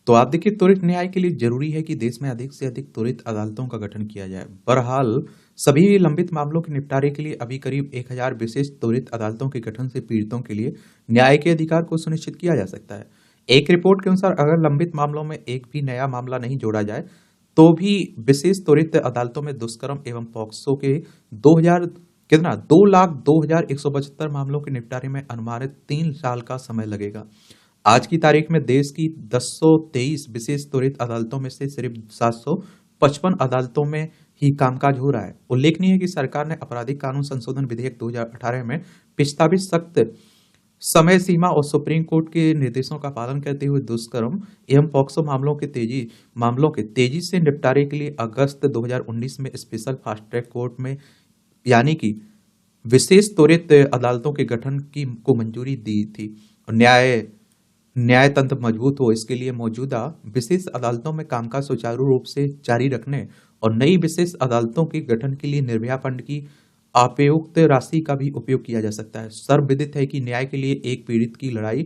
तो आप देखिए, त्वरित न्याय के लिए जरूरी है कि देश में अधिक से अधिक त्वरित अदालतों का गठन किया जाए। बहरहाल सभी लंबित मामलों के निपटारे के लिए अभी करीब 1000 विशेष त्वरित अदालतों के गठन से पीड़ितों के लिए न्याय के अधिकार को सुनिश्चित किया जा सकता है। एक रिपोर्ट के अनुसार अगर लंबित मामलों में एक भी नया मामला नहीं जोड़ा जाए तो भी विशेष त्वरित अदालतों में दुष्कर्म एवं पॉक्सो के 2000 कितना 2,02,175 मामलों के निपटारे में अनुमानित 3 साल का समय लगेगा। आज की तारीख में देश की 1023 विशेष त्वरित अदालतों में से सिर्फ 755 अदालतों में ही कामकाज हो रहा है। उल्लेखनीय है कि सरकार ने आपराधिक कानून संशोधन विधेयक 2018 में प्रस्तावित सख्त समय सीमा और सुप्रीम कोर्ट के निर्देशों का पालन करते हुए दुष्कर्म एवं पॉक्सो मामलों के तेजी से निपटारे के लिए अगस्त 2019 में स्पेशल फास्ट ट्रैक कोर्ट में यानी कि विशेष त्वरित अदालतों के गठन की को मंजूरी दी थी। और न्याय तंत्र मजबूत हो इसके लिए मौजूदा विशेष अदालतों में कामकाज सुचारू रूप से जारी रखने और नई विशेष अदालतों के गठन के लिए निर्भया फंड की अप्रयुक्त राशि का भी उपयोग किया जा सकता है। सर्वविदित है कि न्याय के लिए एक पीड़ित की लड़ाई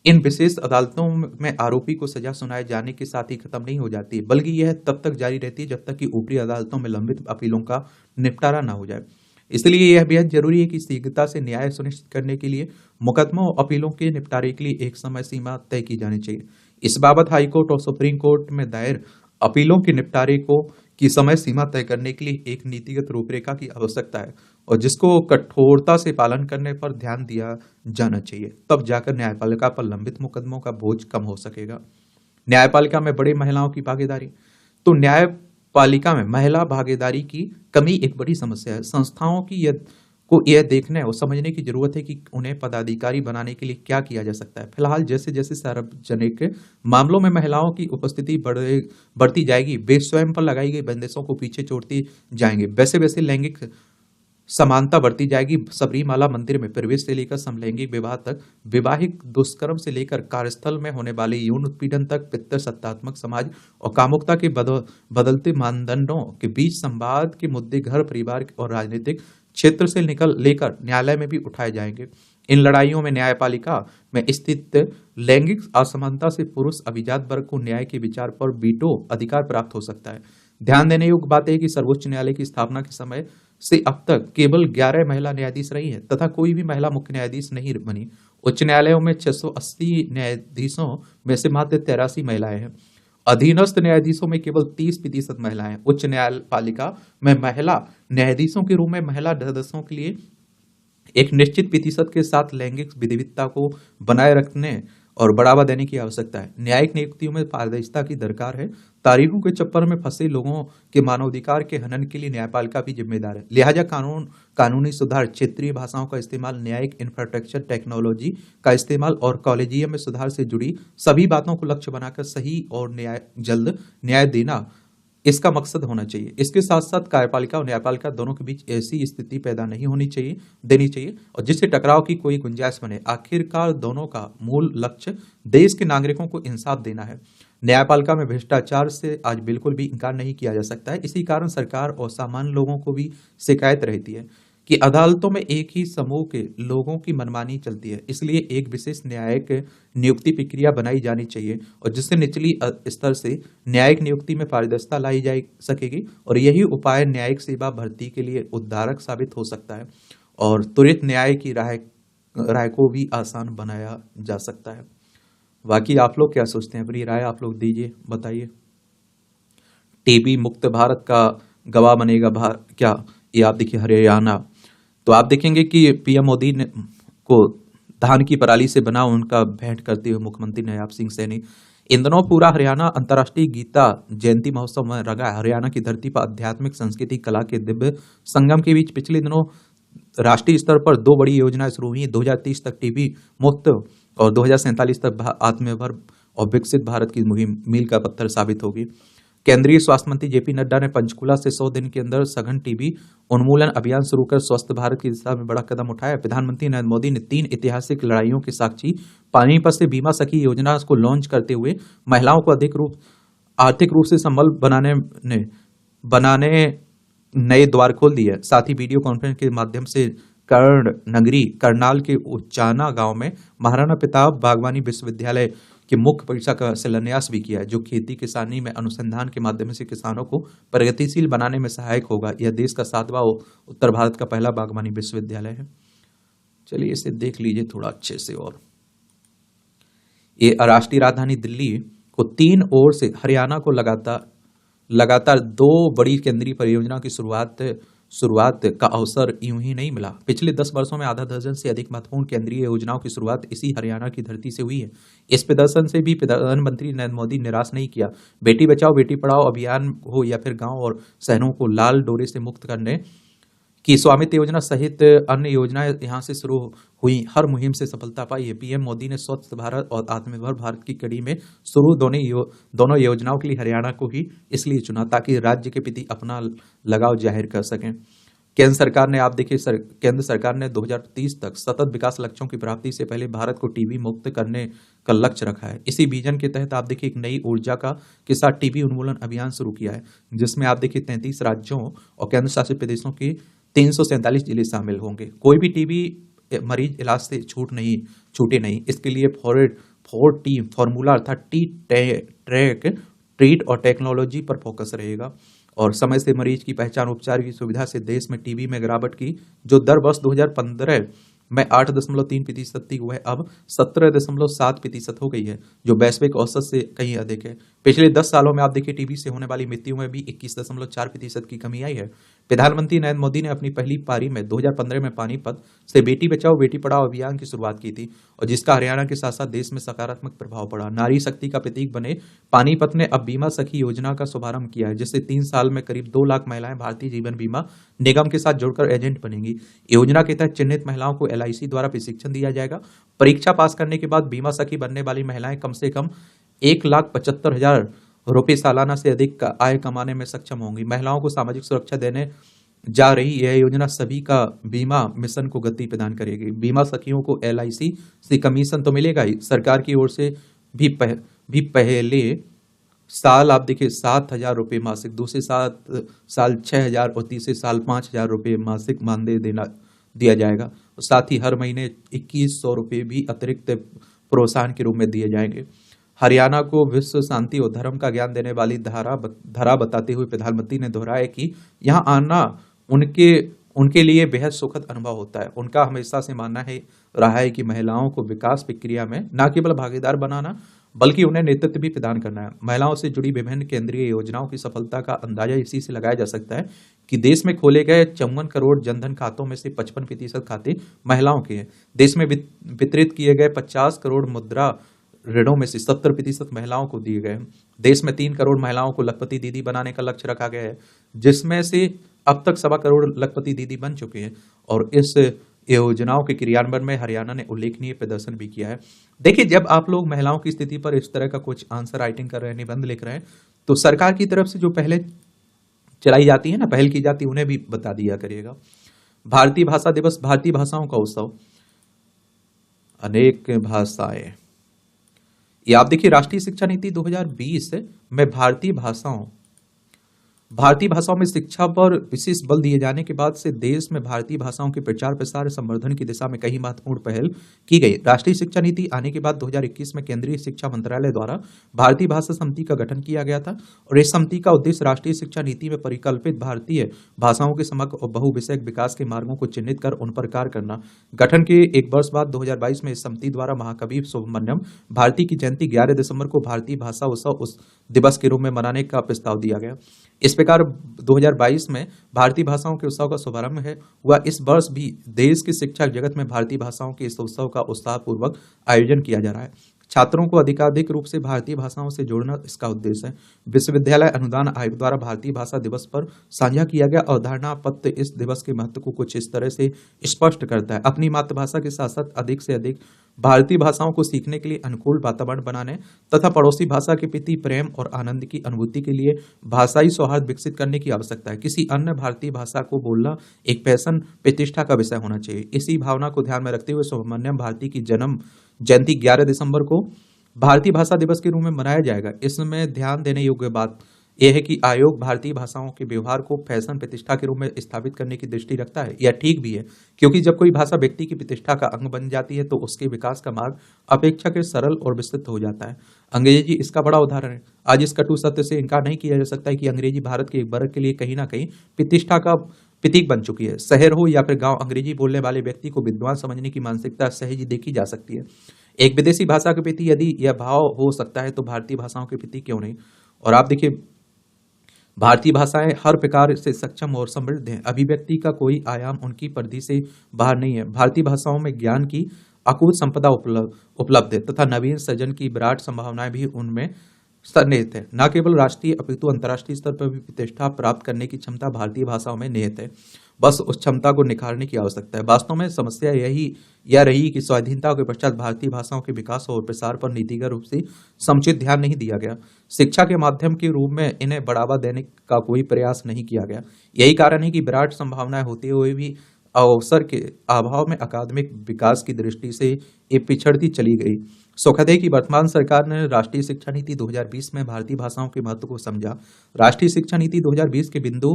इन विशेष अदालतों में आरोपी को सजा सुनाए जाने के साथ ही खत्म नहीं हो जाती, बल्कि यह तब तक जारी रहती है जब तक कि ऊपरी अदालतों में लंबित अपीलों का निपटारा न हो जाए। इसलिए यह बेहद जरूरी है कि शीघ्रता से न्याय सुनिश्चित करने के लिए मुकदमों और अपीलों के निपटारे के लिए एक समय सीमा तय की जानी चाहिए। इस बाबत हाईकोर्ट और सुप्रीम कोर्ट में दायर अपीलों के निपटारे की समय सीमा तय करने के लिए एक नीतिगत रूपरेखा की आवश्यकता है और जिसको कठोरता से पालन करने पर ध्यान दिया जाना चाहिए। तब जाकर न्यायपालिका पर लंबित मुकदमों का बोझ कम हो सकेगा। न्यायपालिका में बड़ी महिलाओं की भागीदारी, तो न्यायपालिका में महिला भागीदारी की कमी एक बड़ी समस्या है। संस्थाओं की यह देखने और समझने की जरूरत है कि उन्हें पदाधिकारी बनाने के लिए क्या किया जा सकता है। फिलहाल जैसे जैसे सार्वजनिक मामलों में महिलाओं की उपस्थिति बढ़ती जाएगी, वे स्वयं पर लगाई गई बंदिशों को पीछे छोड़ती जाएंगे, वैसे वैसे लैंगिक समानता बढ़ती जाएगी। सबरीमाला मंदिर में प्रवेश से लेकर समलैंगिक विवाह तक, वैवाहिक दुष्कर्म से लेकर कार्यस्थल में होने वाले यौन उत्पीड़न तक, पितृसत्तात्मक समाज और कामुकता के बदलते मानदंडों के बीच संवाद के मुद्दे घर, परिवार और राजनीतिक क्षेत्र से लेकर न्यायालय में भी उठाए जाएंगे। इन लड़ाइयों में न्यायपालिका में स्थित लैंगिक असमानता से पुरुष अभिजात वर्ग को न्याय के विचार पर वीटो अधिकार प्राप्त हो सकता है। ध्यान देने योग्य बात है कि सर्वोच्च न्यायालय की स्थापना के समय से अब तक केवल 11 महिला न्यायाधीश रही हैं तथा कोई भी महिला मुख्य न्यायाधीश नहीं बनी। उच्च न्यायालयों में 680 न्यायाधीशों में से मात्र 83 महिलाएं हैं। अधीनस्थ न्यायाधीशों में केवल 30% महिलाएं हैं। उच्च न्यायपालिका में महिला न्यायाधीशों के रूप में महिला सदस्यों के लिए एक निश्चित प्रतिशत के साथ लैंगिक विविधता को बनाए रखने और बढ़ावा देने की आवश्यकता है। न्यायिक नियुक्तियों में पारदर्शिता की दरकार है। तारीखों के चक्कर में फंसे लोगों के मानवाधिकार के हनन के लिए न्यायपालिका भी जिम्मेदार है। लिहाजा कानूनी सुधार, क्षेत्रीय भाषाओं का इस्तेमाल, न्यायिक इंफ्रास्ट्रक्चर टेक्नोलॉजी का इस्तेमाल और कॉलेजियम में सुधार से जुड़ी सभी बातों को लक्ष्य बनाकर सही और जल्द न्याय देना इसका मकसद होना चाहिए। इसके साथ साथ कार्यपालिका और न्यायपालिका दोनों के बीच ऐसी स्थिति पैदा नहीं देनी चाहिए और जिससे टकराव की कोई गुंजाइश बने। आखिरकार दोनों का मूल लक्ष्य देश के नागरिकों को इंसाफ देना है। न्यायपालिका में भ्रष्टाचार से आज बिल्कुल भी इनकार नहीं किया जा सकता है। इसी कारण सरकार और सामान्य लोगों को भी शिकायत रहती है कि अदालतों में एक ही समूह के लोगों की मनमानी चलती है। इसलिए एक विशेष न्यायिक नियुक्ति प्रक्रिया बनाई जानी चाहिए और जिससे निचली स्तर से न्यायिक नियुक्ति में पारदर्शिता लाई जा सकेगी और यही उपाय न्यायिक सेवा भर्ती के लिए उद्धारक साबित हो सकता है और त्वरित न्याय की राय को भी आसान बनाया जा सकता है। बाकी आप लोग क्या सोचते हैं? अपनी राय आप लोग दीजिए, बताइए। टीबी मुक्त भारत का गवाह बनेगा क्या? ये आप देखिए हरियाणा, तो आप देखेंगे कि पीएम मोदी ने को धान की पराली से बना उनका भेंट करते हुए मुख्यमंत्री नवाब सिंह सैनी। इन दिनों पूरा हरियाणा अंतर्राष्ट्रीय गीता जयंती महोत्सव में रंगा। हरियाणा की धरती पर आध्यात्मिक, संस्कृति, कला के दिव्य संगम के बीच पिछले दिनों राष्ट्रीय स्तर पर 2 बड़ी योजनाएं शुरू हुई। 2030 तक टीबी मुक्त और 2047 तक आत्मनिर्भर और विकसित भारत की मुहिम मील का पत्थर साबित होगी। केंद्रीय स्वास्थ्य मंत्री जेपी नड्डा ने पंचकुला से 100 दिन के अंदर सघन टीबी उन्मूलन अभियान शुरू कर स्वस्थ भारत की दिशा में बड़ा कदम उठाया। प्रधानमंत्री नरेंद्र मोदी ने 3 ऐतिहासिक लड़ाइयों के साक्षी पानीपत से बीमा सखी योजना को लॉन्च करते हुए महिलाओं को आर्थिक रूप से संबल बनाने नए द्वार खोल दिए। साथ ही वीडियो कॉन्फ्रेंस के माध्यम से नगरी करनाल के उचाना गांव में महाराणा प्रताप बागवानी विश्वविद्यालय के मुख्य परीक्षा का शिलान्यास भी किया है, जो खेती किसानी में अनुसंधान के माध्यम से किसानों को प्रगतिशील बनाने में सहायक होगा। यह देश का 7वां उत्तर भारत का पहला बागवानी विश्वविद्यालय है। चलिए इसे देख लीजिए थोड़ा अच्छे से। और ये राष्ट्रीय राजधानी दिल्ली को 3 ओर से हरियाणा को लगातार 2 बड़ी केंद्रीय परियोजनाओं की शुरुआत शुरुआत का अवसर यूं ही नहीं मिला। पिछले 10 वर्षों में आधा दर्जन से अधिक महत्वपूर्ण केंद्रीय योजनाओं की शुरुआत इसी हरियाणा की धरती से हुई है। इस प्रदर्शन से भी प्रधानमंत्री नरेंद्र मोदी निराश नहीं किया। बेटी बचाओ बेटी पढ़ाओ अभियान हो या फिर गांव और शहरों को लाल डोरे से मुक्त करने की स्वामित्व योजना सहित अन्य योजनाएं यहां से शुरू हुई, हर मुहिम से सफलता पाई है। पीएम मोदी ने स्वच्छ भारत और आत्मनिर्भर भारत की कड़ी में शुरू दोनों योजनाओं के लिए हरियाणा को ही इसलिए चुना ताकि राज्य के प्रति अपना लगाव जाहिर कर सकें। केंद्र सरकार ने केंद्र सरकार ने 2030 तक सतत विकास लक्ष्यों की प्राप्ति से पहले भारत को टीबी मुक्त करने का लक्ष्य रखा है। इसी विजन के तहत आप देखिए एक नई ऊर्जा के साथ टीबी उन्मूलन अभियान शुरू किया है, जिसमें आप देखिए 33 राज्यों और केंद्र शासित प्रदेशों की 347 जिले शामिल होंगे। कोई भी टीबी मरीज इलाज से छूटे नहीं। इसके लिए 4T फॉर्मूला अर्थात टी ट्रैक, ट्रीट और टेक्नोलॉजी पर फोकस रहेगा और समय से मरीज की पहचान, उपचार की सुविधा से देश में टीबी में गिरावट की जो दर वर्ष 2015 में 8.3% थी, वह अब 17.7% हो गई है, जो वैश्विक औसत से कहीं अधिक है। पिछले 10 सालों में आप देखिए टीबी से होने वाली मृत्यु में भी 21.4% की कमी आई है। प्रधानमंत्री नरेंद्र मोदी ने अपनी पहली पारी में 2015 में पानीपत से बेटी बचाओ बेटी पढ़ाओ अभियान की शुरुआत की थी और जिसका हरियाणा के साथ साथ देश में सकारात्मक प्रभाव पड़ा। नारी शक्ति का प्रतीक बने पानीपत ने अब बीमा सखी योजना का शुभारंभ किया है, जिससे 3 साल में करीब 2 लाख महिलाएं भारतीय जीवन बीमा निगम के साथ जुड़कर एजेंट बनेंगी। योजना के तहत चिन्हित महिलाओं को LIC द्वारा प्रशिक्षण दिया जाएगा। परीक्षा पास करने के बाद बीमा सखी बनने वाली महिलाएं कम से कम 1,75,000 रुपये सालाना से अधिक का आय कमाने में सक्षम होंगी। महिलाओं को सामाजिक सुरक्षा देने जा रही यह योजना सभी का बीमा मिशन को गति प्रदान करेगी। बीमा सखियों को LIC से कमीशन तो मिलेगा ही, सरकार की ओर से भी पहले साल आप देखिए 7,000 रुपये मासिक, दूसरे साल 6,000 और तीसरे साल 5,000 रुपये मासिक मानदेय दिया जाएगा। साथ ही हर महीने 2,100 रुपये भी अतिरिक्त प्रोत्साहन के रूप में दिए जाएंगे। हरियाणा को विश्व शांति और धर्म का ज्ञान देने वाली धारा बताते हुए प्रधानमंत्री ने दोहराया कि यहाँ आना उनके लिए बेहद सुखद अनुभव होता है। उनका हमेशा से मानना रहा है कि महिलाओं को विकास प्रक्रिया में न केवल भागीदार बनाना बल्कि उन्हें नेतृत्व भी प्रदान करना है। महिलाओं से जुड़ी विभिन्न केंद्रीय योजनाओं की सफलता का अंदाजा इसी से लगाया जा सकता है कि देश में खोले गए 54 करोड़ जनधन खातों में से 55% खाते महिलाओं के हैं। देश में वितरित किए गए 50 करोड़ मुद्रा ऋणों में से 70% महिलाओं को दिए गए। देश में 3 करोड़ महिलाओं को लखपति दीदी बनाने का लक्ष्य रखा गया है, जिसमें से अब तक 1.25 करोड़ लखपति दीदी बन चुके हैं और इस योजनाओं के क्रियान्वयन में हरियाणा ने उल्लेखनीय प्रदर्शन भी किया है। देखिए, जब आप लोग महिलाओं की स्थिति पर इस तरह का कुछ आंसर राइटिंग कर रहे हैं, निबंध लिख रहे हैं, तो सरकार की तरफ से जो पहले चलाई जाती है ना, पहल की जाती है, उन्हें भी बता दिया करिएगा। भारतीय भाषा दिवस, भारतीय भाषाओं का उत्सव, अनेक भाषाएं। ये आप देखिए राष्ट्रीय शिक्षा नीति 2020 में भारतीय भाषाओं में शिक्षा पर विशेष बल दिए जाने के बाद से देश में भारतीय भाषाओं के प्रचार प्रसार संवर्धन की दिशा में कई महत्वपूर्ण पहल की गई। राष्ट्रीय शिक्षा नीति आने के बाद 2021 में केंद्रीय शिक्षा मंत्रालय द्वारा भारतीय भाषा समिति का गठन किया गया था और इस समिति का उद्देश्य राष्ट्रीय शिक्षा नीति में परिकल्पित भारतीय भाषाओं के समग्र और बहुविषयक विकास के मार्गों को चिन्हित कर उन पर कार्य करना। गठन के 1 वर्ष बाद 2022 में इस समिति द्वारा महाकवि सुब्रमण्यम भारती की जयंती 11 दिसंबर को भारतीय भाषा उत्सव दिवस के रूप में मनाने का प्रस्ताव दिया गया। इस प्रकार 2022 में भारतीय भाषाओं के उत्सव का शुभारंभ हुआ। इस वर्ष भी देश के शिक्षा जगत में भारतीय भाषाओं के इस उत्सव का उत्साहपूर्वक आयोजन किया जा रहा है। छात्रों को अधिकाधिक रूप से भारतीय भाषाओं से जोड़ना इसका उद्देश्य है। विश्वविद्यालय अनुदान आयोग द्वारा भारतीय भाषा दिवस पर साझा किया गया अवधारणा पत्र इस दिवस के महत्व को कुछ इस तरह से स्पष्ट करता है। अपनी मातृभाषा के साथ साथ अधिक से अधिक भारतीय भाषाओं को सीखने के लिए अनुकूल वातावरण बनाने तथा पड़ोसी भाषा के प्रति प्रेम और आनंद की अनुभूति के लिए भाषाई सौहार्द विकसित करने की आवश्यकता है। किसी अन्य भारतीय भाषा को बोलना एक पैशन प्रतिष्ठा का विषय होना चाहिए। इसी भावना को ध्यान में रखते हुए सुब्रमण्यम भारती की जन्म जयंती 11 दिसंबर को भारतीय भाषा दिवस के रूप में मनाया जाएगा। इसमें ध्यान देने योग्य बात यह है कि आयोग भारतीय भाषाओं के व्यवहार को फैशन प्रतिष्ठा के रूप में स्थापित करने की दृष्टि रखता है। यह ठीक भी है, क्योंकि जब कोई भाषा व्यक्ति की प्रतिष्ठा का अंग बन जाती है तो उसके विकास का मार्ग अपेक्षाकृत सरल और विस्तृत हो जाता है। अंग्रेजी इसका बड़ा उदाहरण है। आज इस कटु सत्य से इनकार नहीं किया जा सकता है कि अंग्रेजी भारत के एक वर्ग के लिए कहीं ना कहीं प्रतिष्ठा का प्रतीक बन चुकी है। शहर हो या फिर गांव, अंग्रेजी बोलने वाले व्यक्ति को विद्वान समझने की मानसिकता सहज देखी जा सकती है। एक विदेशी भाषा के प्रति यदि यह भाव हो सकता है तो भारतीय भाषाओं के प्रति क्यों नहीं। और आप देखिए भारतीय भाषाएं हर प्रकार से सक्षम और समृद्ध हैं। अभिव्यक्ति का कोई आयाम उनकी परिधि से बाहर नहीं है। भारतीय भाषाओं में ज्ञान की अकूत संपदा उपलब्ध है तथा नवीन सृजन की विराट संभावनाएं भी उनमें सन्निहित है। न केवल राष्ट्रीय अपितु अंतर्राष्ट्रीय स्तर पर भी प्रतिष्ठा प्राप्त करने की क्षमता भारतीय भाषाओं में निहित है। बस उस क्षमता को निखारने की आवश्यकता है। वास्तव में समस्या यह रही कि स्वाधीनता के पश्चात भारतीय भाषाओं के विकास और प्रसार पर नीतिगत रूप से समुचित ध्यान नहीं दिया गया। शिक्षा के माध्यम के रूप में इन्हें बढ़ावा देने का कोई प्रयास नहीं किया गया। यही कारण है कि विराट संभावनाएं होते हुए भी अवसर के अभाव में अकादमिक विकास की दृष्टि से ये पिछड़ती चली गई। सुखद है कि वर्तमान सरकार ने राष्ट्रीय शिक्षा नीति 2020 में भारतीय भाषाओं के महत्व को समझा। राष्ट्रीय शिक्षा नीति 2020 के बिंदु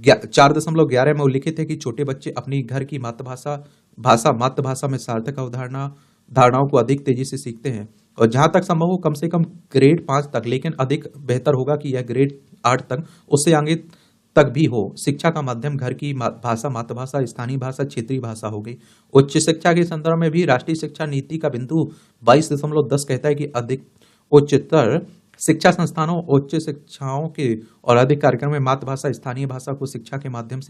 4.11 में उल्लिखित है कि छोटे बच्चे अपनी घर की मातृभाषा में सार्थक धारणाओं को अधिक तेजी से सीखते हैं और जहां तक संभव हो कम से कम ग्रेड 5 तक, लेकिन अधिक बेहतर होगा कि यह ग्रेड 8 तक, उससे आगे तक भी हो। शिक्षा का माध्यम घर की भाषा, मातृभाषा, स्थानीय भाषा, क्षेत्रीय भाषा हो गई। उच्च शिक्षा के संदर्भ में भी राष्ट्रीय शिक्षा नीति का बिंदु 22.10 कहता है कि अधिक उच्चतर शिक्षा संस्थानों, उच्च शिक्षाओं के और अधिक कार्यक्रम में मातृभाषा, स्थानीय भाषा को शिक्षा के माध्यम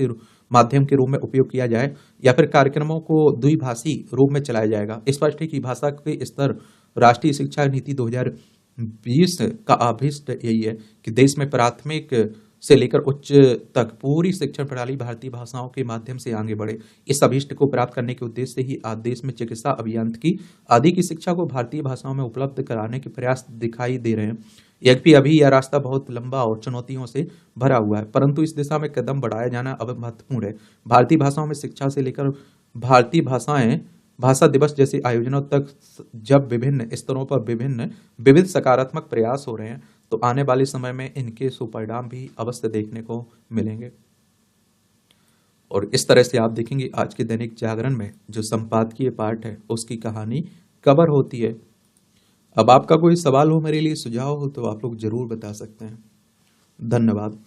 के रूप में उपयोग किया जाए या फिर कार्यक्रमों को द्विभाषी रूप में चलाया जाएगा। स्पष्ट है कि भाषा के स्तर राष्ट्रीय शिक्षा नीति 2020 का अभिष्ट यही है कि देश में प्राथमिक से लेकर उच्च तक पूरी शिक्षण प्रणाली भारतीय भाषाओं के माध्यम से आगे बढ़े। इस अभिष्ट को प्राप्त करने के उद्देश्य से ही आज देश में चिकित्सा, अभियांत्रिकी आदि की शिक्षा को भारतीय भाषाओं में उपलब्ध कराने के प्रयास दिखाई दे रहे हैं। यद्यपि अभी यह रास्ता बहुत लंबा और चुनौतियों से भरा हुआ है, परंतु इस दिशा में कदम बढ़ाया जाना अब महत्वपूर्ण है। भारतीय भाषाओं में शिक्षा से लेकर भारतीय भाषा दिवस जैसे आयोजनों तक जब विभिन्न स्तरों पर विविध सकारात्मक प्रयास हो रहे हैं, तो आने वाले समय में इनके सुपरिणाम भी अवश्य देखने को मिलेंगे। और इस तरह से आप देखेंगे आज के दैनिक जागरण में जो संपादकीय पार्ट है उसकी कहानी कवर होती है। अब आपका कोई सवाल हो, मेरे लिए सुझाव हो, तो आप लोग जरूर बता सकते हैं। धन्यवाद।